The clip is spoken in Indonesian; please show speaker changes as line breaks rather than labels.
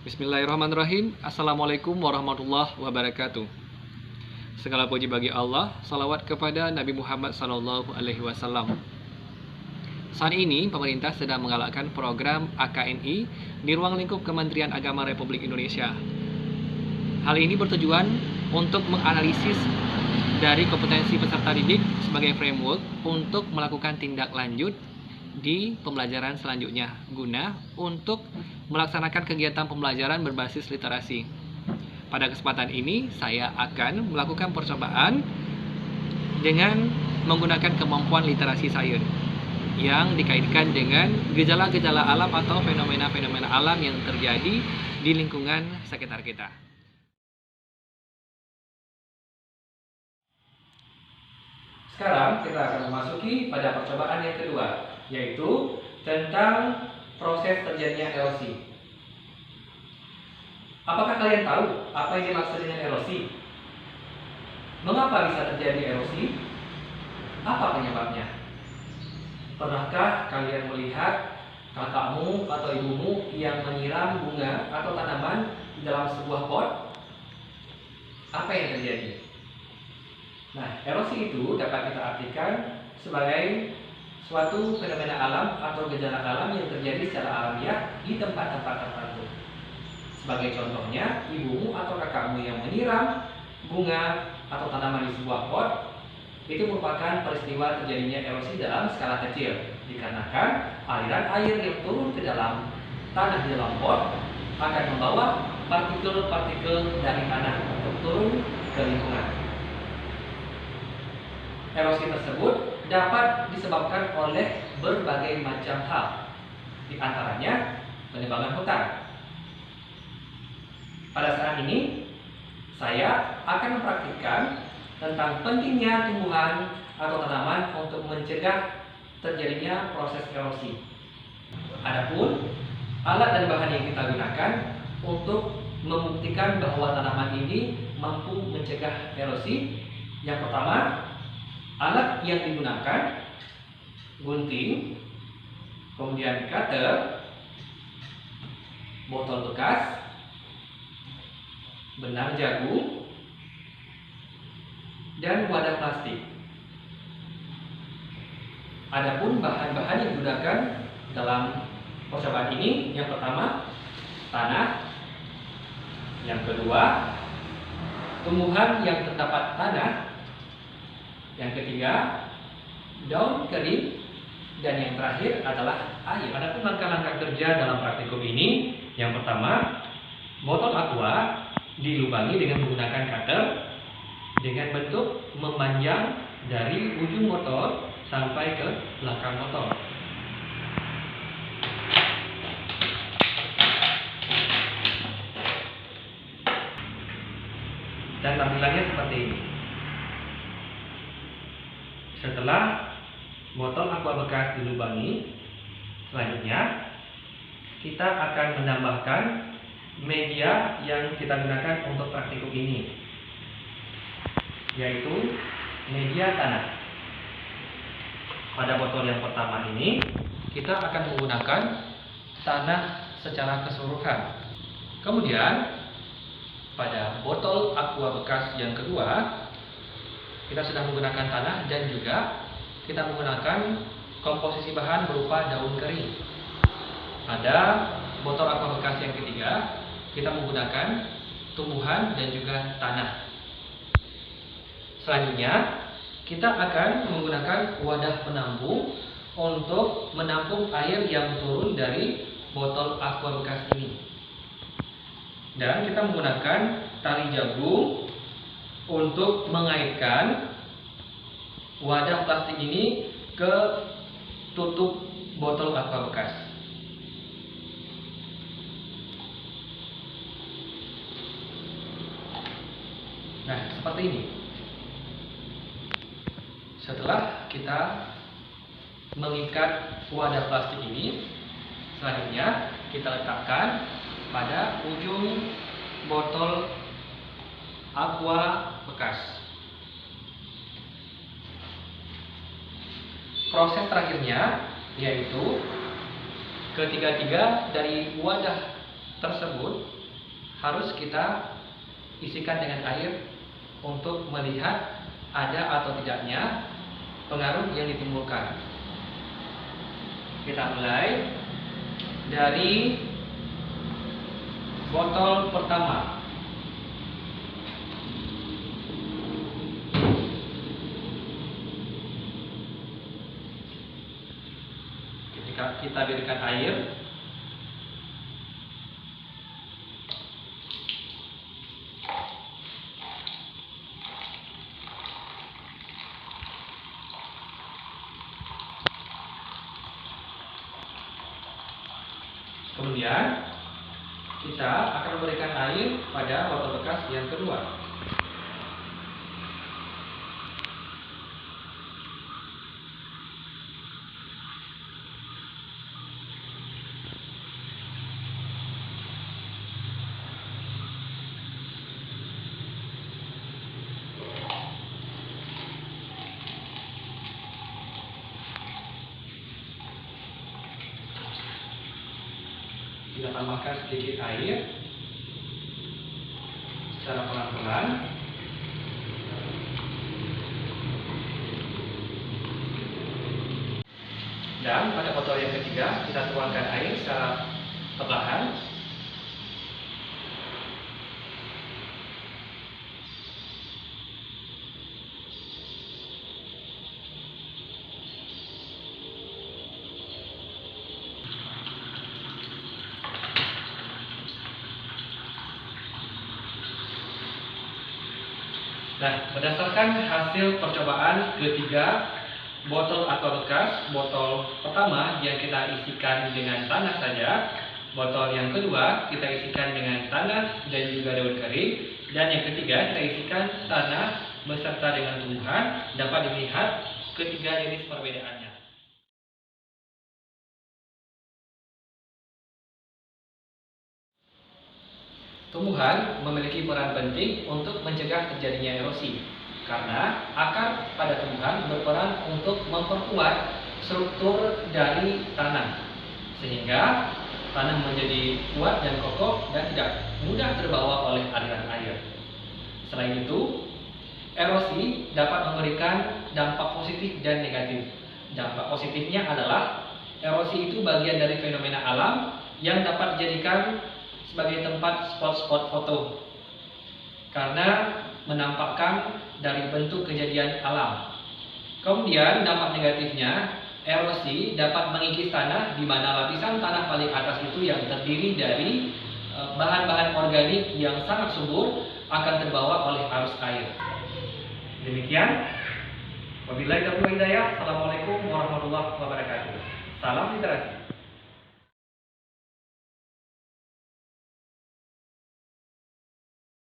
Bismillahirrahmanirrahim. Assalamualaikum warahmatullahi wabarakatuh. Segala puji bagi Allah, salawat kepada Nabi Muhammad SAW. Saat ini, pemerintah sedang menggalakkan program AKNI di ruang lingkup Kementerian Agama Republik Indonesia. Hal ini bertujuan untuk menganalisis dari kompetensi peserta didik sebagai framework untuk melakukan tindak lanjut di pembelajaran selanjutnya guna untuk melaksanakan kegiatan pembelajaran berbasis literasi. Pada kesempatan ini saya akan melakukan percobaan dengan menggunakan kemampuan literasi sains yang dikaitkan dengan gejala-gejala alam atau fenomena-fenomena alam yang terjadi di lingkungan sekitar kita. Sekarang kita akan memasuki pada percobaan yang kedua, yaitu tentang proses terjadinya erosi. Apakah kalian tahu apa yang dimaksud dengan erosi? Mengapa bisa terjadi erosi? Apa penyebabnya? Pernahkah kalian melihat kakakmu atau ibumu yang menyiram bunga atau tanaman di dalam sebuah pot? Apa yang terjadi? Nah, erosi itu dapat kita artikan sebagai suatu fenomena alam atau gejala alam yang terjadi secara alamiah di tempat-tempat tertentu. Sebagai contohnya, ibumu atau kakakmu yang menyiram bunga atau tanaman di sebuah pot, itu merupakan peristiwa terjadinya erosi dalam skala kecil, dikarenakan aliran air yang turun ke dalam tanah di dalam pot akan membawa partikel-partikel dari tanah untuk turun ke lingkungan. Erosi tersebut dapat disebabkan oleh berbagai macam hal, di antaranya penebangan hutan. Pada saat ini, saya akan mempraktikkan tentang pentingnya tumbuhan atau tanaman untuk mencegah terjadinya proses erosi. Adapun alat dan bahan yang kita gunakan untuk membuktikan bahwa tanaman ini mampu mencegah erosi, yang pertama, alat yang digunakan gunting, kemudian cutter, botol bekas, benang jagung, dan wadah plastik. Adapun bahan-bahan yang digunakan dalam percobaan ini, yang pertama tanah, yang kedua tumbuhan yang terdapat tanah, yang ketiga daun kering, dan yang terakhir adalah air. Adapun langkah-langkah kerja dalam praktikum ini, yang pertama, botol aqua dilubangi dengan menggunakan cutter dengan bentuk memanjang dari ujung botol sampai ke belakang botol. Dan tampilannya seperti ini. Setelah botol aqua bekas dilubangi, selanjutnya kita akan menambahkan media yang kita gunakan untuk praktikum ini, yaitu media tanah. Pada botol yang pertama ini, kita akan menggunakan tanah secara keseluruhan. Kemudian, pada botol aqua bekas yang kedua, kita sudah menggunakan tanah dan juga kita menggunakan komposisi bahan berupa daun kering. Pada botol aqua bekas yang ketiga, kita menggunakan tumbuhan dan juga tanah. Selanjutnya, kita akan menggunakan wadah penampung untuk menampung air yang turun dari botol aqua bekas ini. Dan kita menggunakan tali jagung untuk mengaitkan wadah plastik ini ke tutup botol aqua bekas. Nah, seperti ini. Setelah kita mengikat wadah plastik ini, selanjutnya kita letakkan pada ujung botol aqua bekas. Proses terakhirnya yaitu ketiga-tiga dari wadah tersebut harus kita isikan dengan air untuk melihat ada atau tidaknya pengaruh yang ditimbulkan. Kita mulai dari botol pertama. Ketika kita berikan air, kemudian kita akan memberikan air pada botol bekas yang kedua. Kita tambahkan sedikit air secara pelan-pelan. Dan pada botol yang ketiga kita tuangkan air secara perlahan. Nah, berdasarkan hasil percobaan ketiga botol aqua bekas, botol pertama yang kita isikan dengan tanah saja, botol yang kedua kita isikan dengan tanah dan juga daun kering, dan yang ketiga kita isikan tanah beserta dengan tumbuhan, dapat dilihat ketiga jenis perbedaannya. Tumbuhan memiliki peran penting untuk mencegah terjadinya erosi, karena akar pada tumbuhan berperan untuk memperkuat struktur dari tanah, sehingga tanah menjadi kuat dan kokoh dan tidak mudah terbawa oleh aliran air. Selain itu, erosi dapat memberikan dampak positif dan negatif. Dampak positifnya adalah erosi itu bagian dari fenomena alam yang dapat dijadikan sebagai tempat spot-spot foto karena menampakkan dari bentuk kejadian alam. Kemudian dampak negatifnya, erosi dapat mengikis tanah di mana lapisan tanah paling atas itu yang terdiri dari bahan-bahan organik yang sangat subur akan terbawa oleh arus air. Demikian, wabillahi taufiq wal hidayah. Assalamualaikum warahmatullahi wabarakatuh. Salam literasi.